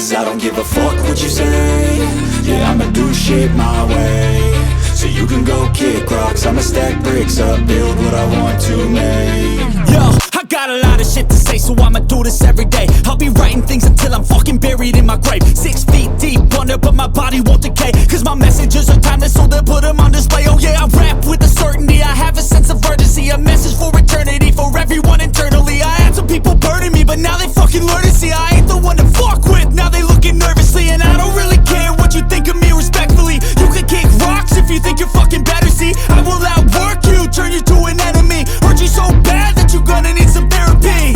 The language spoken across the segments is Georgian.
Cause I don't give a fuck what you say. Yeah, I'ma do shit my way. So you can go kick rocks, I'ma stack bricks up, build what I want to make. Yo, I got a lot of shit to say, so I'ma do this every day. I'll be writing things until I'm fucking buried in my grave. 6 feet deep under, but my body won't decay. Cause my messages are timeless, so they'll put them on display. Oh yeah, I rap with a certainty, I have a sense of urgency. A message for eternity, for everyone internally. I had some people burning me, but now they fucking learn to see I ain't the one to fuck with, now they looking nervously. And I don't really care what you think of me respectfully. You can kick rocks if you think you're fucking better, see. I will outwork you, turn you to an enemy. Hurt you so bad that you're gonna need some therapy.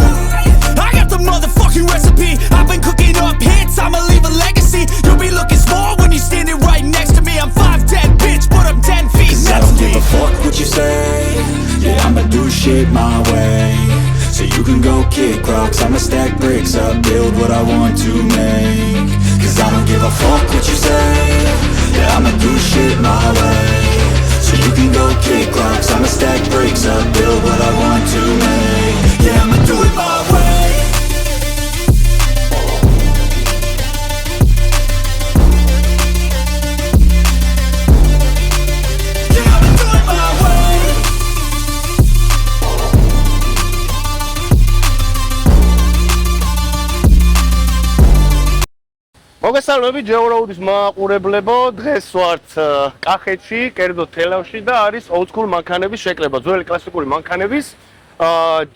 I got the motherfucking recipe. I've been cooking up hits, I'ma leave a legacy. You'll be looking small when you're standing right next to me. I'm 5'10", bitch, but I'm 10 feet. Cause I don't give a fuck what you say. Yeah, I'ma do shit my way. So you can go kick rocks, I'ma stack bricks up, build what I want to make. Cause I don't give a fuck what you say. Yeah, I'ma do shit my way. So you can go kick rocks, I'ma stack bricks up, build what I want to make. Yeah, I'ma do it my way. მოგესალმებით ჯეურაუდის მაყურებლებო, დღეს ვართ კახეთში, კერძოდ თელავში და არის old school მანქანების შეკრება, ძველი კლასიკური მანქანების.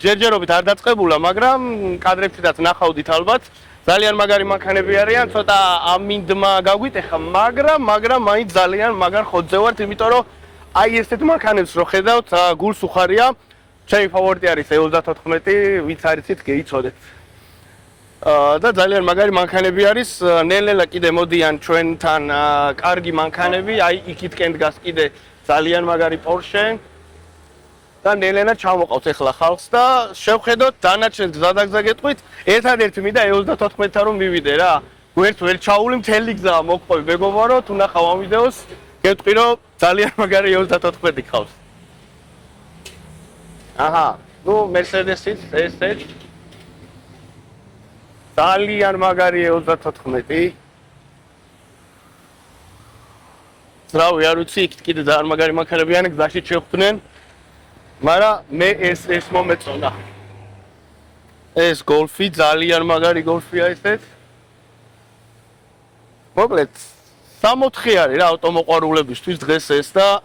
ჯერჯერობით არ დაწყებულა, მაგრამ კადრებშიც ნახავდით ალბათ. ძალიან მაგარი მანქანები არიან, ცოტა ამინდმა გაგვიტეხა, მაგრამ მაინც ძალიან მაგარ ხოძზე ვართ, იმიტომ რომ აი ესეთ მანქანებს რო ხედავთ, გულს უხარია. ჩემი ფავორიტი არის E34, ვინც არიცით, გეიცოდეთ. და ძალიან მაგარი მანქანები არის. ნელ-ნელა კიდე მოდიან ჩვენთან კარგი მანქანები, აი იქითკენ დგას კიდე ძალიან მაგარი Porsche და ნელ-ნელა ჩამოყავს ახლა ხალხს და შევხედოთ დანარჩენ გზადაგზა გეტყვით. ერთადერთი მინდა E34-თან რომ მივიდე რა. გვერდს ვერ ჩაული მთელი გზა მოგყვები მეგობარო, თუ ნახავ ამ ვიდეოს, გეტყვი რომ ძალიან მაგარი E34 გყავს. აჰა, ნუ Mercedes-იც ესეც ძალიან მაგარი E34. ძრავი არ ვიცი, იქით კიდე ძალიან მაგარი მანქანები არიან, გზაში შევხვდნენ. მაგრამ მე ეს მომეწონა. ეს Golf-ი ძალიან მაგარი Golf-ია ესეც. მოკლედ 64 არის რა ავტომოყვარულებისთვის დღეს ეს და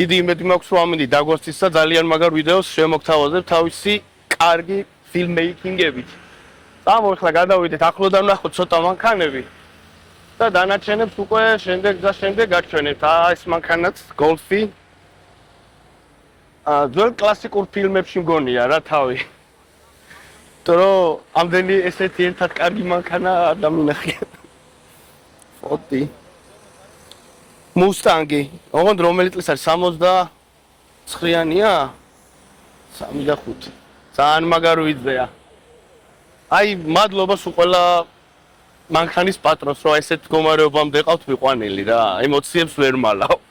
დიდი იმედი მაქვს რომ ამინდი დაგვასწის და ძალიან მაგარ ვიდეოს შემოგთავაზებ თავისი კარგი ფილმეიკინგებით. ახლა გადავიდეთ ახლოდან ვნახოთ ცოტა მანქანები და დანარჩენებს უკვე შემდეგ გაჩვენებთ. ეს მანქანაც Golf-ი. ძველ კლასიკურ ფილმებში მგონია რა თავი. იმიტომ რომ ამდენი ესეთი ერთად კარგი მანქანა არ დამინახია. ფოტი. Mustang-ი. ოღონდ რომელი წლის არის? 69-იანია? 35. ძალიან მაგარ ვიძეა. აი მადლობა სულ ყველა მანქანის პატრონს რომ ესეთ მდგომარეობამდე ყავთ მიყვანილი რა, ემოციებს ვერ მალავ.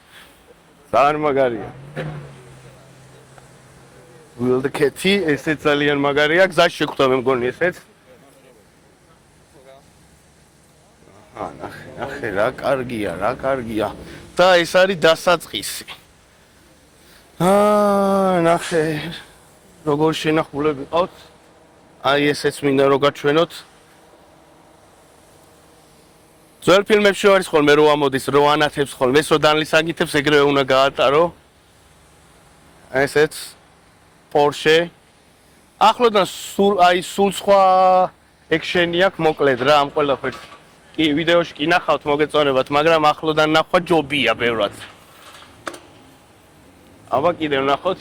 ძალიან მაგარია. Wildcat-ი ესეც ძალიან მაგარია, გზაში შეგხვდა მე მგონი ესეც. ნახე რა კარგია. და ეს არის დასაწყისი. ნახე როგორ შენახულები ყავთ. აი ესეც მინდა რომ გაჩვენოთ. ძველ ფილმებში არის ხოლმე რო ამოდის, რო ანათებს ხოლმე, ეს რო დანლის აგითებს ეგრევე უნდა გაატარო. ესეც Porsche. ახლოდან სულ სხვა ექშენი აქვს მოკლედ რა ამ ყველაფერს. კი ვიდეოში კი ნახავთ მოგეწონებათ, მაგრამ ახლოდან ნახვა ჯობია ბევრად. აბა კიდევ ნახოთ.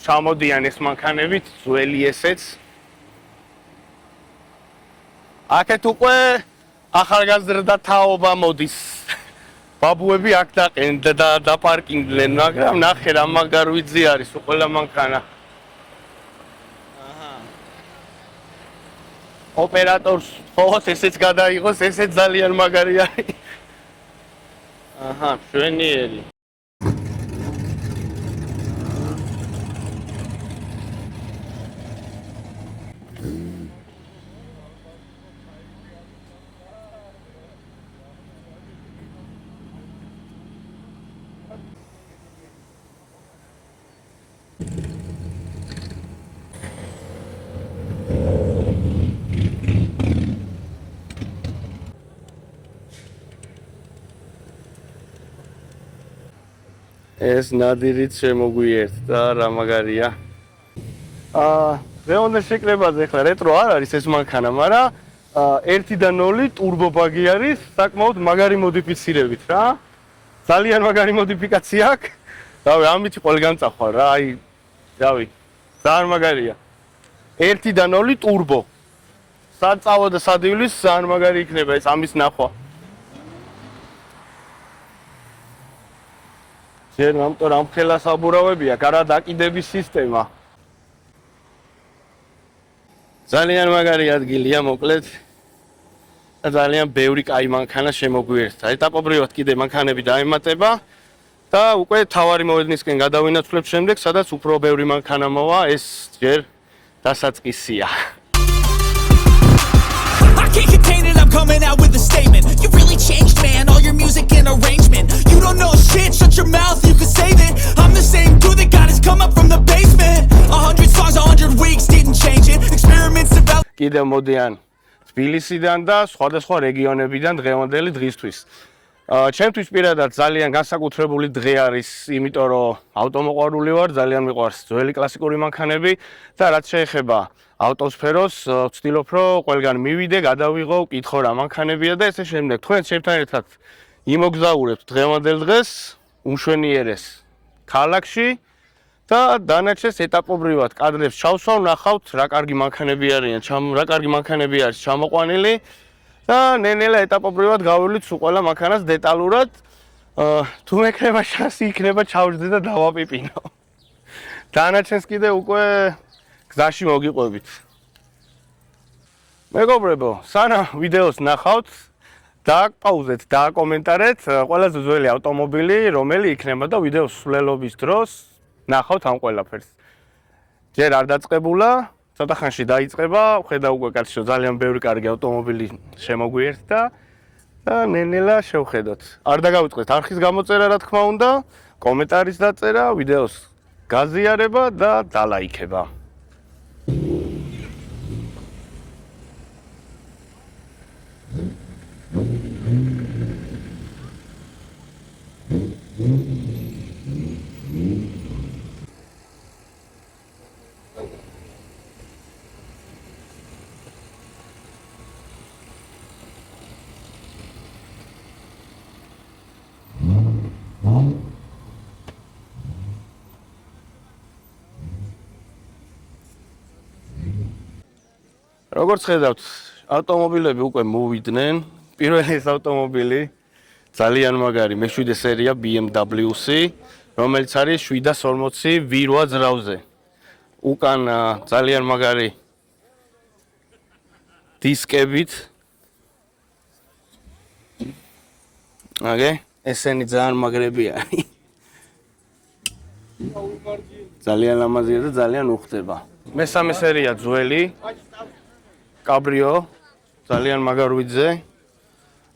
ჩამოდიან ეს მანქანებით, ძველი ესეც. აქეთ უკვე ახალგაზრდა თაობა მოდის. ბაბუები აქ დაყენდნენ და დაპარკინგდნენ, მაგრამ ნახე რა მაგარ ვიძი არის ყველა მანქანა. ოპერატორს ხოს ესეც გადაიღოს, ესეც ძალიან მაგარი არის. მშვენიერი. ეს ნადირით შემოგვიერთდა რა მაგარია. დღევანდელ შეკრებაზე ახლა რეტრო არ არის ეს მანქანა, მაგრამ 1 და 0 ტურბო ბაგი არის, საკმაოდ მაგარი მოდიფიცირებით რა. ძალიან მაგარი მოდიფიკაცია აქვს. რავი, ამით ყველგან წახვალ რა, აი, რავი, ძალიან მაგარია. 1 და 0 ტურბო. სად წავა და სად ივლის, ძალიან მაგარი იქნება ეს ამის ნახვა. ჯერ ამიტომ ამ ხელა საბურავებია, კარა დაკიდების სისტემა. ძალიან მაგარი ადგილია, მოკლედ. ძალიან ბევრი კაი მანქანა შემოგვიერთდა. ეტაპობრივად კიდე მანქანები დაემატება და უკვე თავარი მოედნისკენ გადავინაცვლებ შემდეგ, სადაც უფრო ბევრი მანქანა მოვა, ეს ჯერ დასაწყისია. I can't contain it, I'm coming out with a statement. You really changed, man, all your music and arrangement. You don't know shit, shut your mouth, you can save it. I'm the same dude that got his come up from the basement. 100 songs, 100 weeks, didn't change it. Experiments develop. კიდევ მოდიან თბილისიდან და სხვადასხვა რეგიონებიდან დღევანდელი დღისთვის. ჩემთვის პირადად ძალიან განსაკუთრებული დღე არის, იმიტომ რომ ავტომოყვარული ვარ, ძალიან მიყვარს ძველი კლასიკური მანქანები და რაც შეეხება ავტოსფეროს, ვცდილობ რომ ყველგან მივიდე, გადავიღო, ვკითხო რა მანქანებია და ესე შემდეგ. თქვენ ჩემთან ერთად იმოგზაურებთ დღევანდელ დღეს, უმშვენიერეს ქალაქში და დანარჩენს ეტაპობრივად კადრებს ჩავსვავ, ნახავთ რა კარგი მანქანები არიან, რა კარგი მანქანები არის ჩამოყვანილი და ნელ-ნელა ეტაპობრივად გავივლით სულ ყველა მანქანას დეტალურად. თუ მექნება შანსი იქნება ჩავჯდე და დავაპიპინო. დანარჩენს კიდე უკვე გზაში მოგიყვებით. მეგობრებო, სანამ ვიდეოს ნახავთ, დააკპაუზეთ, დააკომენტარეთ ყველაზე ძველი ავტომობილი, რომელი იქნება და ვიდეოს სვლელობის დროს ნახავთ ამ ყველაფერს. ჯერ არ დაწყებულა, ცოტა ხანში დაიწყება, ხედავ უკვე კაცი რომ ძალიან ბევრი კარგი ავტომობილი შემოგვიერთდა და ნელ-ნელა შევხედოთ. არ დაგავიწყეთ არხის გამოწერა, რა თქმა უნდა, კომენტარის დაწერა, ვიდეოს გაზიარება და დალაიქება. როგორც ხედავთ, ავტომობილები უკვე მოვიდნენ. პირველი ეს ავტომობილი ძალიან მაგარი მე-7 სერია BMW-C, რომელიც არის 740 V8 ძრავზე. უკან ძალიან მაგარი დისკებით. ესენი ძალიან მაგრები არის. ძალიან ლამაზია და ძალიან უხდება. მესამე სერია ძველი კაბრიო, ძალიან მაგარვიძე.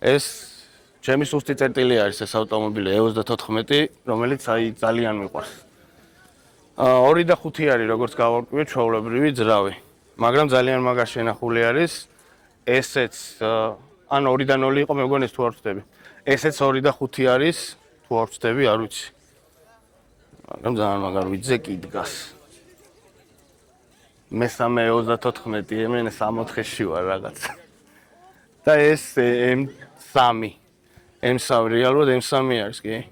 ეს ჩემი სუსტი წერტილი არის ეს ავტომობილი E34, რომელიც აი ძალიან მიყვარს. 2 და 5 არის, როგორც გავარკვიე, ჩვეულებრივი ძრავი. მაგრამ ძალიან მაგარ შენახული არის. ესეც ან 2 და 0 იყო, მე მგონი ეს თუ არ ვწდები. ესეც 2 და 5 არის, თუ არ ვწდები, არ ვიცი. მაგრამ ძალიან მაგარვიძე კი დგას. მესამე E34, ემენ 64-ში ვარ რაღაც. და ეს M3. M3 რეალურად M3 არის კი.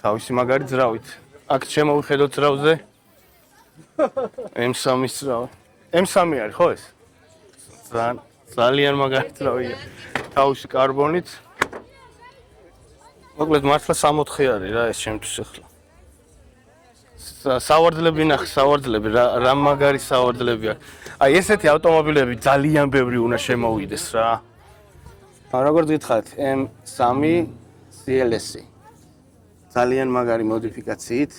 თავისი მაგარი ძრავით. აქ შემოვიხედოთ ძრავზე. M3-ის ძრავი. M3 არის ხო ეს? ძალიან მაგარი ძრავია. თავისი კარბონით. მოკლედ მართლა 64 არის რა ეს შემთვის ახლა. სავარძლები ნახე, სავარძლები, რა მაგარი სავარძლები აქვს. აი ესეთი ავტომობილები ძალიან ბევრი უნდა შემოვიდეს რა. როგორც გითხარით, M3 CLS. ძალიან მაგარი მოდიფიკაციით,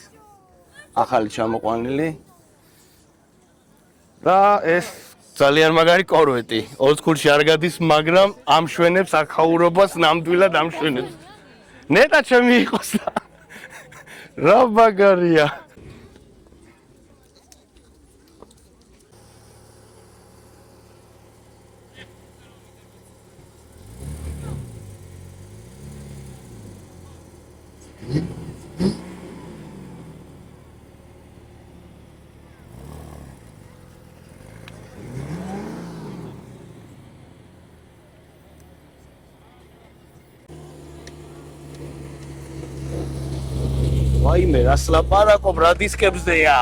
ახალი ჩამოყვანილი. და ეს ძალიან მაგარი კორვეტი. ოლდსკულში არ გადის, მაგრამ ამშვენებს აქაურობას, ნამდვილად ამშვენებს. ნეტა ჩემი იყოს და რა მაგარია. ვაიმე, რას ლაპარაკობ, რა დისკებზეა.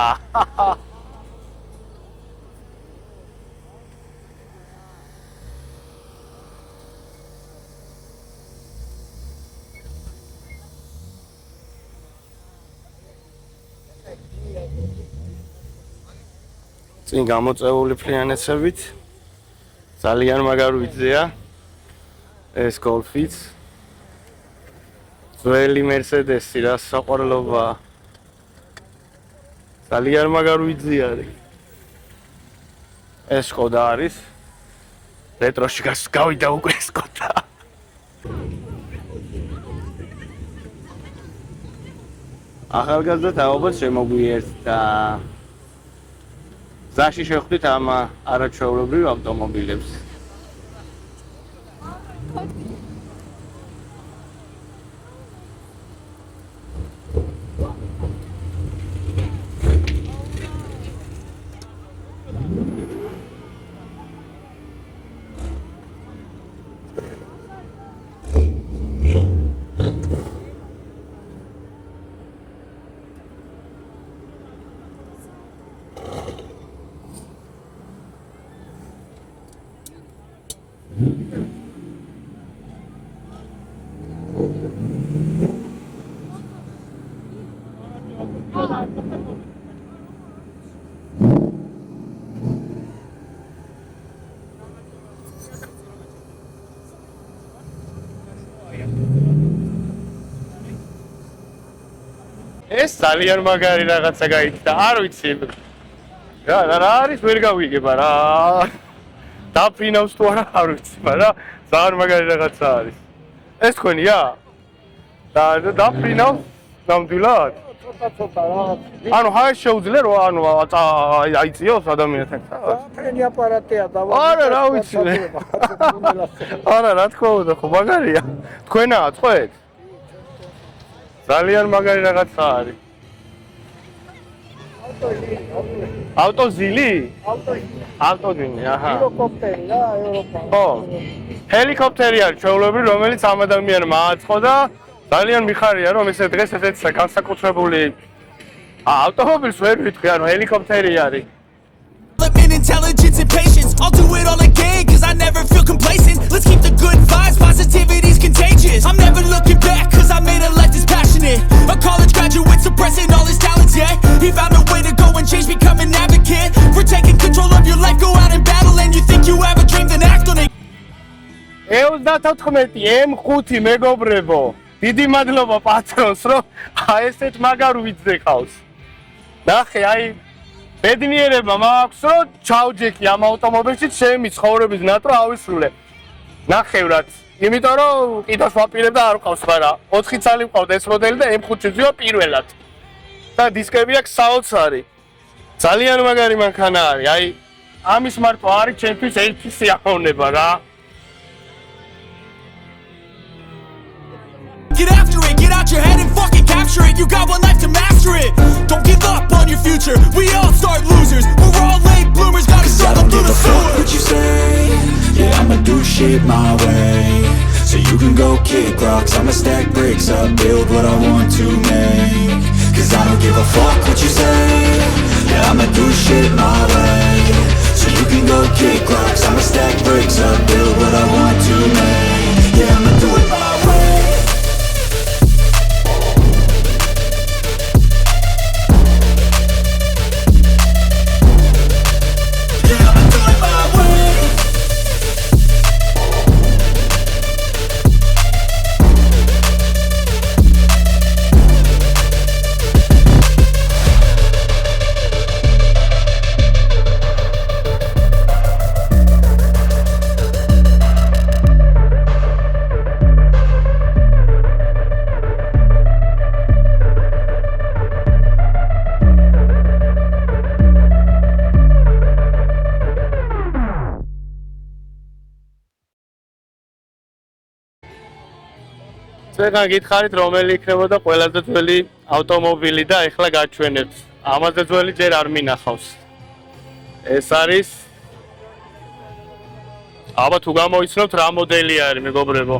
წინ გამოწეული ფლიანეცებით ძალიან მაგარ ვიძეა ეს გოლფიც ძველი მერსედესი რა საყვარლობა ძალიან მაგარ ვიძეა ეს სკოდა არის რეტროში გავიდა უკვე სკოდა ახალგაზრდა თაობა შემოგვიერთდა ზაში შევხვდით ამ არაჩვეულებრივ ავტომობილებს. ეს ძალიან მაგარი რაღაცა გაიქცა, არ ვიცი. რა არის ვერ გავიგება რა. დაფრინავს თუ არა არ ვიცი, მაგრამ ძალიან მაგარი რაღაცა არის. ეს თქვენია? დაფრინავს ნამდვილად? ცოტა რა. ანუ ჰაერ შეუძლია რომ ანუ აიწიოს ადამიანთან. ფრენი აპარატია და არა რა ვიცი. არა რა თქმა უნდა ხო მაგარია. თქვენაა წვეთ? ძალიან მაგარი რაღაცა არის. ავტოზილი? ავტოზილი, აჰა. ჰელიკოპტერი რა, ევროპა. ხო. ჰელიკოპტერი არის ჩვეულებრივ, რომელიც ამ ადამიანმა აწყო და ძალიან მიხარია რომ ესე დღეს ესეც განსაკუთრებული ავტომობილს ვერ ვიტყვი, ანუ ჰელიკოპტერი არის. Intelligence and patience, I'll do it all again, cause I never feel complacent. Let's keep the good vibes, positivity's contagious. I'm never looking back, cause I made a life that's passionate. A college graduate suppressing all his talents, yeah. He found a way to go and change, become an advocate. For taking control of your life, go out and battle. And you think you have a dream, then act on it. 74 M5 მეგობრებო. დიდი მადლობა პატრონს, რომ ესეთ მაგარ ვიძე ყავს. ნახე, აი ბედნიერება მაქვს, რომ ჩავჯექი ამ ავტომობილში ჩემი ცხოვრების ნატრო ავისრულე. ნახევრად, იმიტომ რომ კიდევ ვაპირებ და არ ყავს, მაგრამ 4 წელი მყავდა ეს მოდელი და M5-ზეა პირველად. და დისკები აქვს საოცარი. ძალიან მაგარი მანქანა არის. აი ამის მარტო არის ჩემთვის ერთი სიამოვნება რა. Get after it, get out your head and fucking capture it. You got one life to master it. Don't give up on your future. We all start losers. We're all late bloomers, gotta struggle through the Fuck sewer. what you say. Yeah, I'ma do shit my way. So you can go kick rocks. I'ma stack bricks up, build what I want to make. Cause I don't give a fuck what you say. Yeah, I'ma do shit my way. So you can go kick rocks. I'ma stack bricks up, build what I want to make. Yeah, I'ma do it my way. წეგან გითხარით რომელი იქნებოდა ყველაზე ძველი ავტომობილი და ეხლა გაჩვენებთ. ამაზე ძველი ჯერ არ მინახავს. ეს არის აბა თუ გამოიცნობთ რა მოდელი არის მეგობრებო.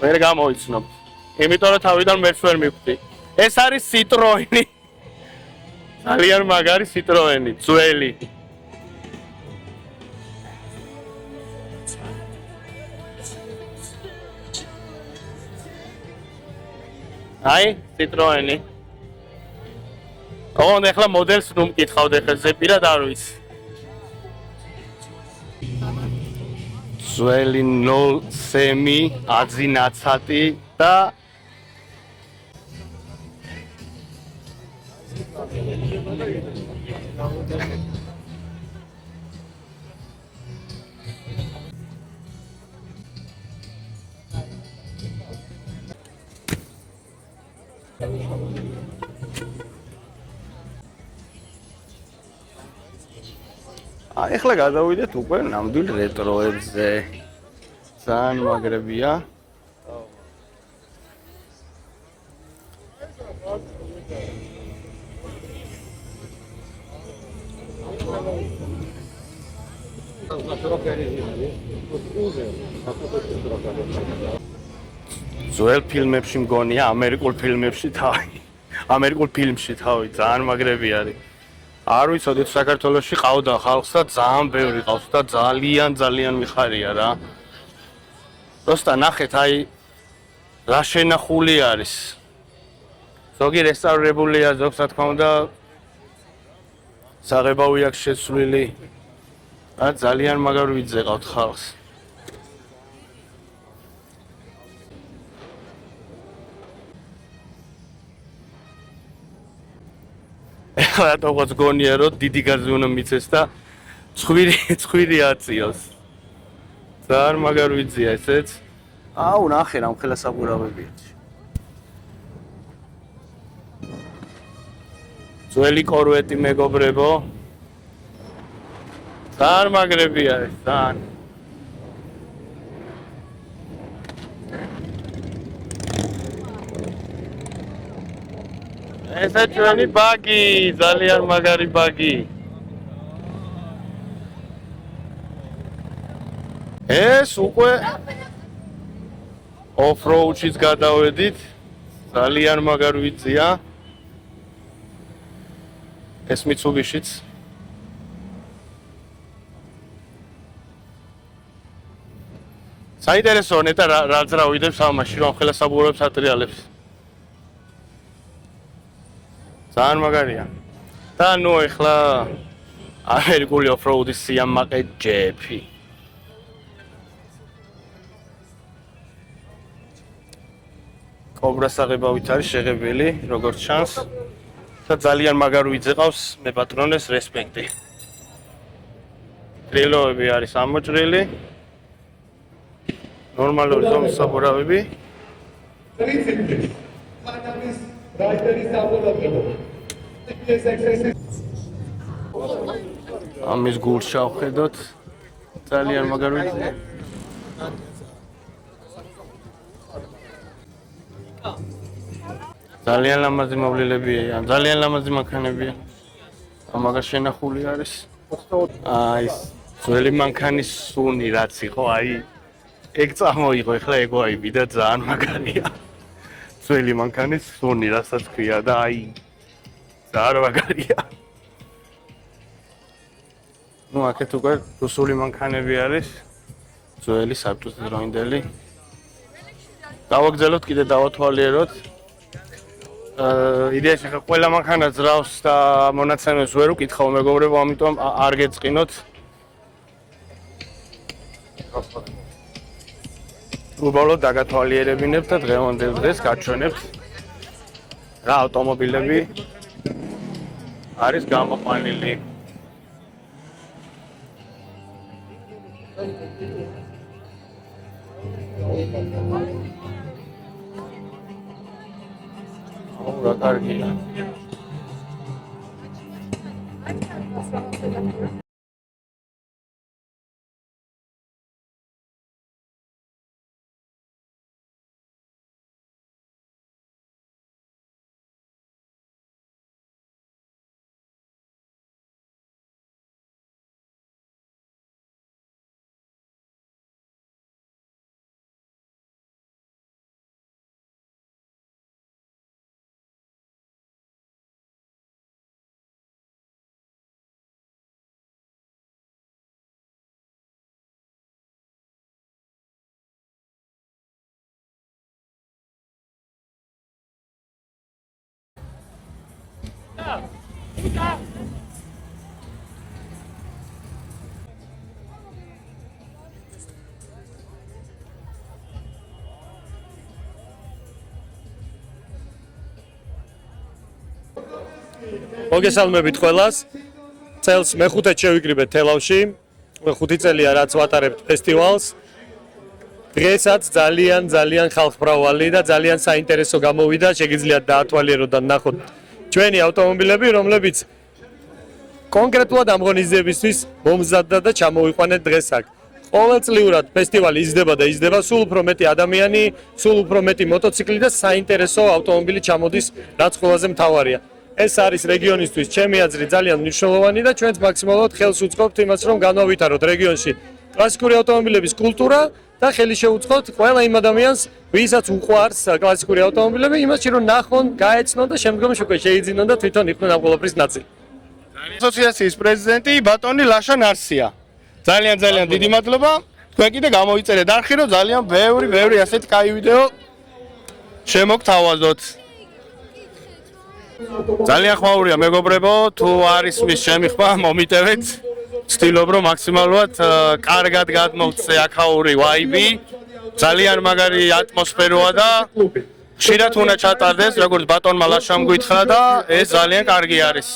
ვერ გამოიცნობთ. იმიტომ რომ თავიდან მეც ვერ მივხვდი. ეს არის Citroen. ძალიან მაგარი Citroen, ძველი. აი, Citroen. ოღონდ ახლა მოდელს ნუ მკითხავთ, ახლა ზეპირად არ ვიცი. ძველი 03 აძინაცატი და ახლა გადავიდეთ უკვე ნამდვილ რეტროებზე. ძალიან მაგრებია. ძველ ფილმებში მგონია, ამერიკულ ფილმებში თავი ძალიან მაგრები არის. არ ვიცოდით საქართველოში ყავდა ხალხს და ძალიან ბევრი ყავს და ძალიან მიხარია რა. Просто ნახეთ აი რა შენახული არის. ზოგი რესტავრებულია, ზოგს რა თქმა უნდა საღებავი აქვს შეცვლილი. და ძალიან მაგარ ვიძეყავთ ხალხს. ეხლა რატოღაც გონია რომ დიდი გაზი უნდა მიცეს და ცხვირი აწიოს. ძალიან მაგარ ვიძია ესეც. აუ ნახე რა მხელა საბურავებია. ძველი კორვეტი მეგობრებო. ძალიან მაგრები არის, ძალიან. ესა ჩვენი ბაგი, ძალიან მაგარი ბაგი. ეს უკვე off-road-ში გადავედით. ძალიან მაგარ ვიწია. ეს Mitsubishi-ც. საინტერესოა ნეტა რა ძრავიდებს ამაში, რომ ხელა საბურავებს ატრიალებს. ძალიან მაგარია. და ნუ ეხლა ამერიკული off-road-ის სიამაყე ჯეფი. კობრა საღებავით არის შეღებილი, როგორც ჩანს. და ძალიან მაგარ ვიძეყავს მე პატრონეს რესპექტი. ტრილოები არის ამოჭრილი. ნორმალური ზომის საბურავები. ამის გულს შევხედოთ. ძალიან მაგარ ვიძე. ძალიან ლამაზი მოვლელებია, ძალიან ლამაზი მანქანებია. მაგას შენახული არის. აი, ძველი მანქანის სუნი რაც იყო, აი ეგ წამოიღო, ეხლა ეგ ვაიბიდა ძალიან მაგარია. ძველი მანქანის სუნი რასაც ქვია და აი ძალიან მაგარია. ნუ აქეთ უკვე რუსული მანქანები არის. ძველი საბჭოთა დროინდელი. დავაგზავნოთ კიდე დავათვალიეროთ. იდეაში ხა ყველა მანქანა ძრავს და მონაცემებს ვერ უკითხავ მეგობრებო, ამიტომ არ გეწყინოთ. უბრალოდ დაგათვალიერებინებთ და დღევანდელ დღეს გაჩვენებთ რა ავტომობილები არის გამოყვანილი. რა კარგია. მოგესალმებით ყველას. წელს მეხუთედ შევიკრიბეთ თელავში. 5 წელია რაც ვატარებთ ფესტივალს. დღესაც ძალიან ხალხმრავალი და ძალიან საინტერესო გამოვიდა. შეგიძლიათ დაათვალიეროთ და ნახოთ ჩვენი ავტომობილები, რომლებიც კონკრეტულად ამ ღონისძიებისთვის მომზადდა და ჩამოვიყვანეთ დღეს აქ. ყოველწლიურად ფესტივალი იზრდება და იზრდება, სულ უფრო მეტი ადამიანი, სულ უფრო მეტი მოტოციკლი და საინტერესო ავტომობილი ჩამოდის, რაც ყველაზე მთავარია. ეს არის რეგიონისთვის ჩემი აზრით ძალიან მნიშვნელოვანი და ჩვენც მაქსიმალურად ხელს უწყობთ იმას, რომ განავითაროთ რეგიონში კლასიკური ავტომობილების კულტურა და ხელი შეუწყოთ ყველა იმ ადამიანს, ვისაც უყვარს კლასიკური ავტომობილები, იმაში რომ ნახონ, გაეცნონ და შემდგომში უკვე შეიძინონ და თვითონ იყვნენ ამ ყველაფრის ნაწილი. ასოციაციის პრეზიდენტი ბატონი ლაშა ნარსია. ძალიან დიდი მადლობა. თქვენ კიდე გამოიწერეთ არხი, რომ ძალიან ბევრი ასეთი კაი ვიდეო შემოგთავაზოთ. ძალიან ხმაურია მეგობრებო, თუ არის მის შემიხვა, მომიტევეთ. ვცდილობ რომ მაქსიმალურად კარგად გადმოვწე აქაური ვაიბი. ძალიან მაგარი ატმოსფეროა და ხშირად უნდა ჩატარდეს, როგორც ბატონმა ლაშამ გითხრა და ეს ძალიან კარგი არის.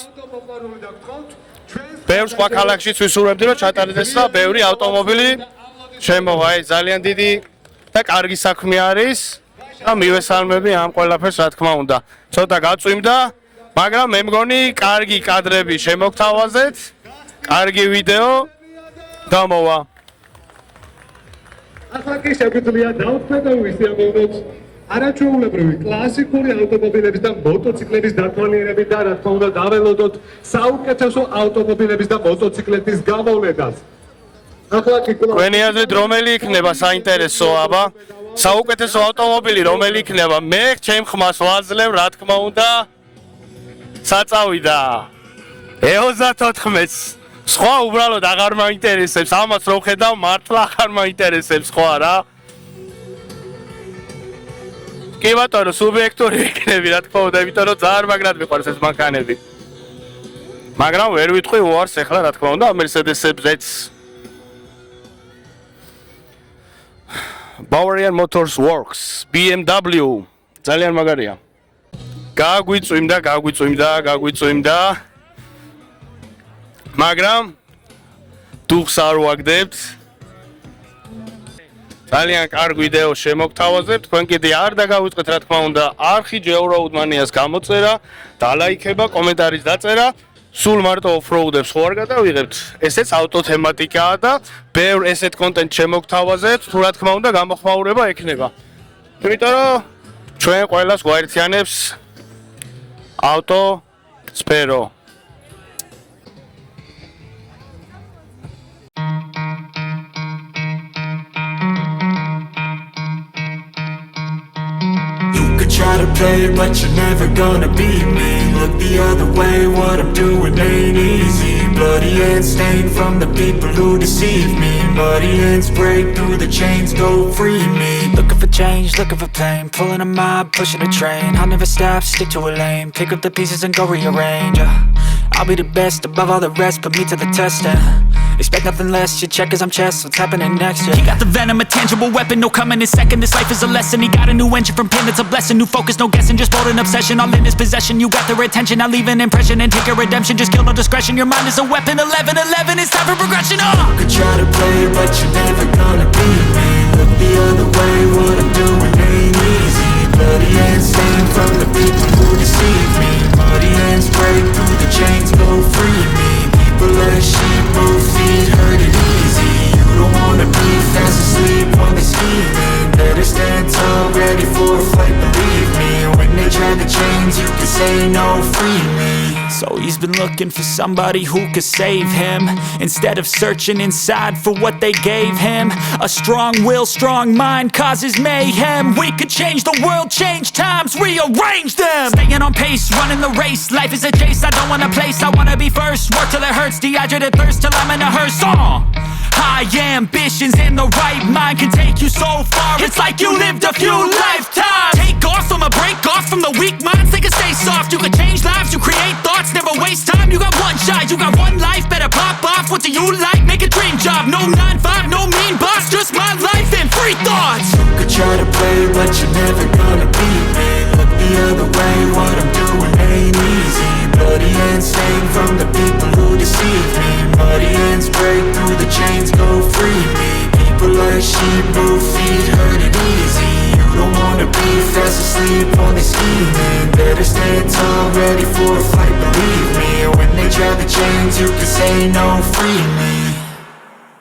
ბევრ სხვა ქალაქშიც ვისურვებდი რომ ჩატარდეს და ბევრი ავტომობილი შემოვა. ეს ძალიან დიდი და კარგი საქმე არის და მივესალმები ამ ყველაფერს რა თქმა უნდა. ცოტა გაწვიმდა, მაგრამ მე მგონი კარგი კადრები შემოგთავაზეთ, კარგი ვიდეო გამოვა. ახლა კი შეგვიძლია დავთქვათ და ვისიამოვნოთ არაჩვეულებრივი კლასიკური ავტომობილების და მოტოციკლების დათვალიერებით და რა თქმა უნდა დაველოდოთ საუკეთესო ავტომობილების და მოტოციკლების გამოვლენას. ახლა კი თქვენი აზრით რომელი იქნება საინტერესო აბა? საუკეთესო ავტომობილი რომელი იქნება? მე ჩემ ხმას ვაძლევ, რა თქმა უნდა, საწავიდა E34-ს. სხვა უბრალოდ აღარ მაინტერესებს, ამას რო ხედავ, მართლა აღარ მაინტერესებს სხვა რა. კი ბატონო, სუბიექტური იქნები, რა თქმა უნდა, იმიტომ რომ ძალიან მაგრად მიყვარს ეს მანქანები. მაგრამ ვერ ვიტყვი უარს ახლა, რა თქმა უნდა, Mercedes-ებზეც. Bavarian Motors Works, BMW, ძალიან მაგარია. გაგვიწვიმდა. მაგრამ დუხს არ ვაგდებთ. ძალიან კარგი ვიდეო შემოგთავაზებთ. თქვენ კიდე არ დაგავიწყეთ, რა თქმა უნდა, არხი Euroudmanias გამოწერა, დალაიქება, კომენტარის დაწერა. სულ მარტო ოფროუდებს ხო არ გადავიღებთ. ესეც ავტო თემატიკაა და ბევრ ესეთ კონტენტ შემოგთავაზებთ, თუ რა თქმა უნდა გამოხმაურება ექნება. იმიტომ რომ ჩვენ ყველას გვაერთიანებს ავტო სფერო. Try to play, but you're never gonna beat me. Look the other way, what I'm doing ain't easy. Bloody hands stained from the people who deceive me. Muddy hands break through the chains, go free me. Looking for change, looking for pain. Pulling a mob, pushing a train. I'll never stop, stick to a lane. Pick up the pieces and go rearrange. I'll be the best above all the rest, put me to the test and expect nothing less, your checkers, I'm chess, what's happening next? He got the venom, a tangible weapon, no coming in second. This life is a lesson, he got a new engine from pain, it's a blessing. New focus, no guessing, just bold and obsession. All in his possession, you got their attention. I'll leave an impression and take a redemption. Just kill no discretion, your mind is a weapon. 11-11, it's time for progression. You could try to play, but you're never gonna beat me. Look the other way, what I'm doing ain't easy. Bloody hands stained from the people who deceive me. Muddy hands break through the chains, go free me. People like sheep, move feet, hurt it easy. You don't wanna be fast asleep when they're scheming. Better stand tall, ready for a fight, believe me. When they try the chains, you can say no, free me. So he's been looking for somebody who could save him, instead of searching inside for what they gave him. A strong will, strong mind causes mayhem. We could change the world, change times, rearrange them. Staying on pace, running the race. Life is a chase, I don't want a place, I wanna be first. Work till it hurts, dehydrated thirst till I'm in a hearse. High ambitions in the right mind can take you so far. It's like you lived a few lifetimes. Take off from a break off from the weak minds, they can stay soft. You can change lives, you create thoughts, never waste time. You got one shot, you got one life, better pop off. What do you like? Make a dream job. No 9-5, no mean boss, just my life and free thoughts. You could try to play, but you're never gonna beat me. Look the other way, what I'm doing ain't easy. Bloody hands scheming. Better stand tall, ready for a fight, believe me. When they try the chains, you can say no, free me.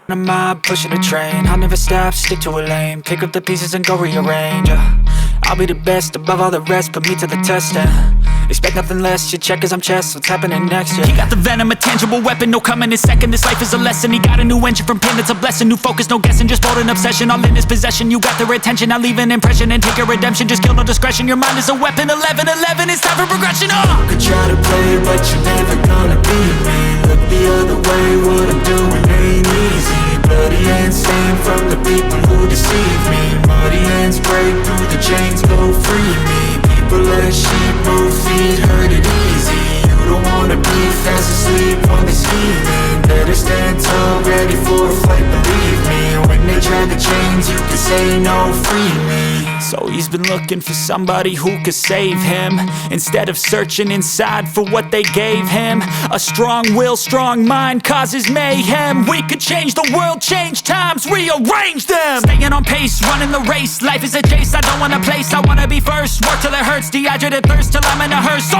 A mob pushing a train, I'll never stop, stick to a lane. Pick up the pieces and go rearrange. I'll be the best above all the rest, put me to the test and expect nothing less, your check is I'm chess, what's happening next, yeah. He got the venom, a tangible weapon, no coming in second. This life is a lesson, he got a new engine from pain, it's a blessing. New focus, no guessing, just bold and obsession. All in his possession, you got their attention. I'll leave an impression and take your redemption. Just kill no discretion, your mind is a weapon. 11-11, it's time for progression, You could try to play, but you're never gonna beat me. Look the other way, what I'm doing ain't easy. Bloody hands stained from the people who deceive me. Muddy hands break through the chains, go free me. People as sheep move feet, hurt it easy. You don't wanna be fast asleep when they're scheming. Better stand tall, ready for a fight, believe me. When they try the chains, you can say no, free me. So he's been looking for somebody who could save him, instead of searching inside for what they gave him. A strong will, strong mind causes mayhem. We could change the world, change times, rearrange them. Staying on pace, running the race. Life is a chase, I don't want a place. I wanna be first, work till it hurts. Dehydrated thirst till I'm in a hearse.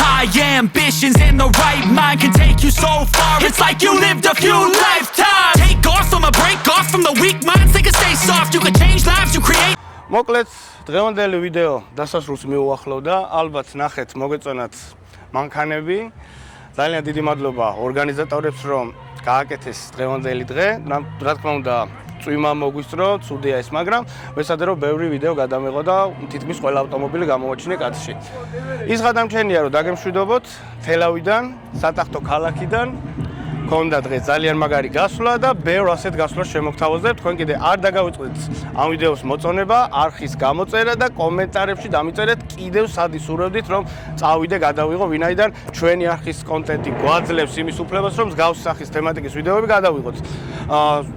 High ambitions and the right mind can take you so far. It's like you lived a few lifetimes. Take off from a break off from the weak minds. They can stay soft, you can change lives, you create. მოკლედ, დღევანდელი ვიდეო დასასრულს მიუახლოვდა. ალბათ ნახეთ, მოგეწონათ მანქანები. ძალიან დიდი მადლობა ორგანიზატორებს, რომ გააკეთეს დღევანდელი დღე. რა თქმა უნდა, წვიმა მოგვისწრო, ცუდია ეს, მაგრამ ვეცადე რომ ბევრი ვიდეო გადამეღო და თითქმის ყველა ავტომობილი გამოვაჩინე კაცში. ის გადამჩენია, რომ დაგემშვიდობოთ თელავიდან, სატახტო ქალაქიდან. Konda დღეს ძალიან მაგარი გასვლა და ბევრ ასეთ გასვლას შემოგთავაზებთ. თქვენ კიდე არ დაგავიწყდეთ ამ ვიდეოს მოწონება, არხის გამოწერა და კომენტარებში დამიწერეთ კიდევ სად ისურვებდით, რომ წავიდე გადავიღო, ვინაიდან ჩვენი არხის კონტენტი გვაძლევს იმის უფლებას, რომ მსგავსი სახის თემატიკის ვიდეოები გადავიღოთ.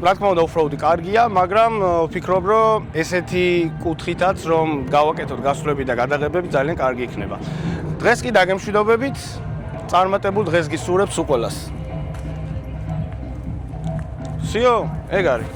რა თქმა უნდა, ოფროუდი კარგია, მაგრამ ვფიქრობ, რომ ესეთი კუთხითაც, რომ გავაკეთოთ გასვლები და გადაღებები ძალიან კარგი იქნება. დღეს კი დაგემშვიდობებით, წარმატებულ დღეს გისურვებთ სულ ყველას. Всё, ეგ არის.